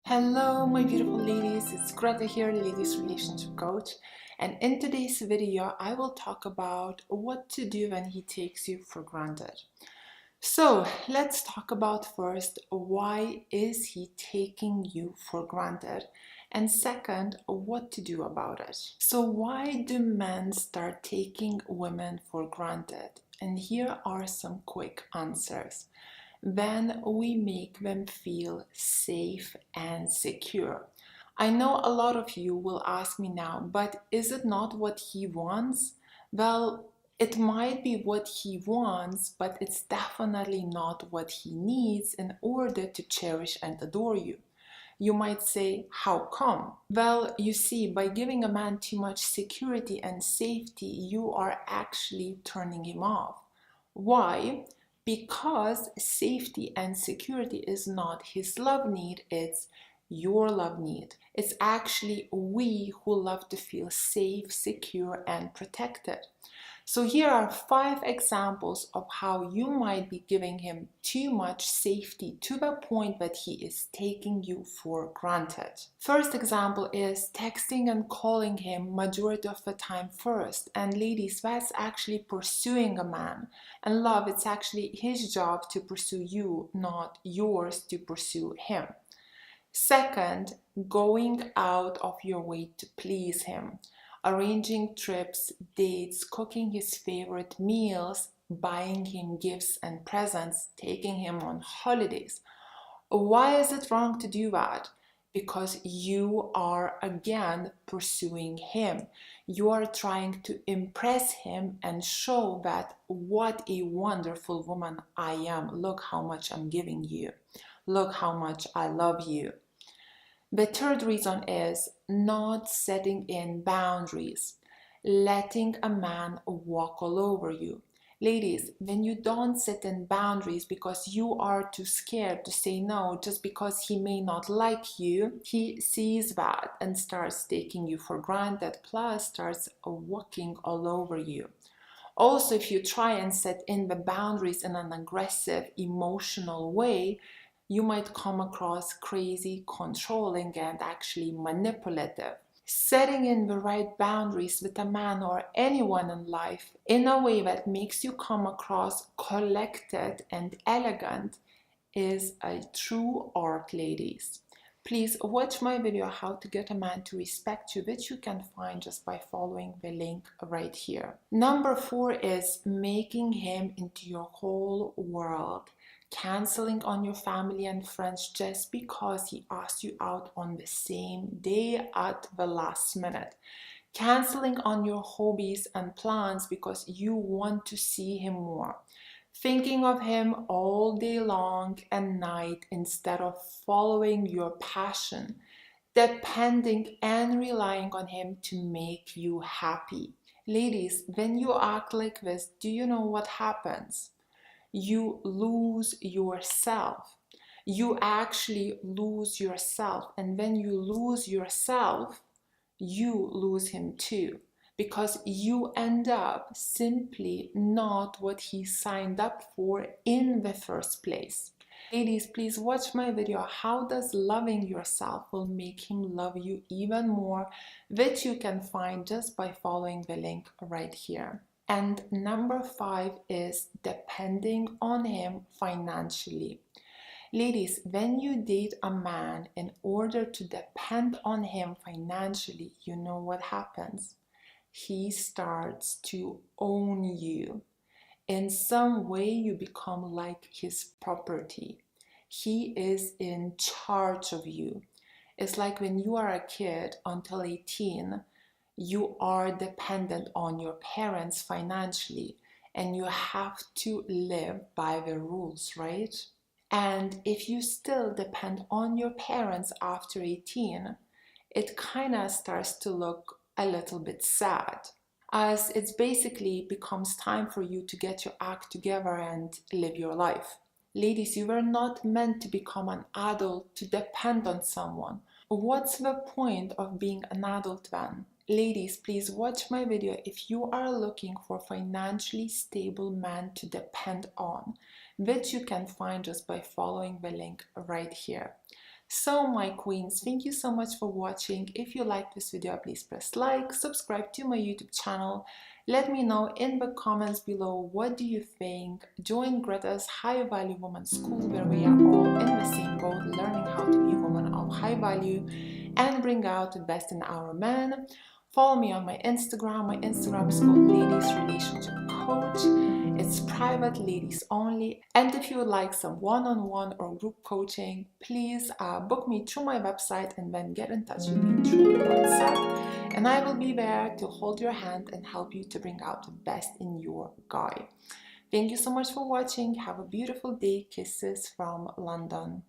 Hello my beautiful ladies, it's Greta here, ladies relationship coach, and in today's video I will talk about what to do when he takes you for granted. So let's talk about first, why is he taking you for granted? And second, what to do about it. So why do men start taking women for granted? And here are some quick answers. When we make them feel safe and secure. I know a lot of you will ask me now, but is it not what he wants? Well, it might be what he wants, but it's definitely not what he needs in order to cherish and adore you. You might say, how come? Well, you see, by giving a man too much security and safety, you are actually turning him off. Why? Because safety and security is not his love need, it's your love need. It's actually we who love to feel safe, secure, and protected. So here are 5 examples of how you might be giving him too much safety to the point that he is taking you for granted. First example is texting and calling him majority of the time first. And ladies, that's actually pursuing a man. And love, it's actually his job to pursue you, not yours to pursue him. Second, going out of your way to please him. Arranging trips, dates, cooking his favorite meals, buying him gifts and presents, taking him on holidays. Why is it wrong to do that? Because you are again pursuing him. You are trying to impress him and show that what a wonderful woman I am. Look how much I'm giving you. Look how much I love you. The third reason is not setting in boundaries, letting a man walk all over you. Ladies, when you don't set in boundaries because you are too scared to say no just because he may not like you, he sees that and starts taking you for granted, plus starts walking all over you. Also, if you try and set in the boundaries in an aggressive, emotional way, you might come across crazy, controlling, and actually manipulative. Setting in the right boundaries with a man or anyone in life in a way that makes you come across collected and elegant is a true art, ladies. Please watch my video how to get a man to respect you, which you can find just by following the link right here. Number 4 is making him into your whole world. Canceling on your family and friends just because he asked you out on the same day at the last minute. Canceling on your hobbies and plans because you want to see him more. Thinking of him all day long and night instead of following your passion. Depending and relying on him to make you happy. Ladies, when you act like this, do you know what happens? You lose yourself. You actually lose yourself. And when you lose yourself, you lose him too. Because you end up simply not what he signed up for in the first place. Ladies, please watch my video, how does loving yourself will make him love you even more, which you can find just by following the link right here. And number 5 is depending on him financially. Ladies, when you date a man in order to depend on him financially, you know what happens? He starts to own you. In some way, you become like his property. He is in charge of you. It's like when you are a kid until 18, you are dependent on your parents financially and you have to live by the rules, right? And if you still depend on your parents after 18, it kind of starts to look a little bit sad, as it basically becomes time for you to get your act together and live your life. Ladies, you were not meant to become an adult to depend on someone. What's the point of being an adult then? Ladies, please watch my video if you are looking for a financially stable man to depend on, which you can find just by following the link right here. So my queens, thank you so much for watching. If you like this video, please press like, subscribe to my YouTube channel. Let me know in the comments below, what do you think? Join Greta's High Value Woman School, where we are all in the same boat, learning how to be women of high value and bring out the best in our men. Follow me on my Instagram. My Instagram is called Ladies Relationship Coach. It's private, ladies only. And if you would like some one-on-one or group coaching, please book me through my website and then get in touch with me through WhatsApp. And I will be there to hold your hand and help you to bring out the best in your guy. Thank you so much for watching. Have a beautiful day. Kisses from London.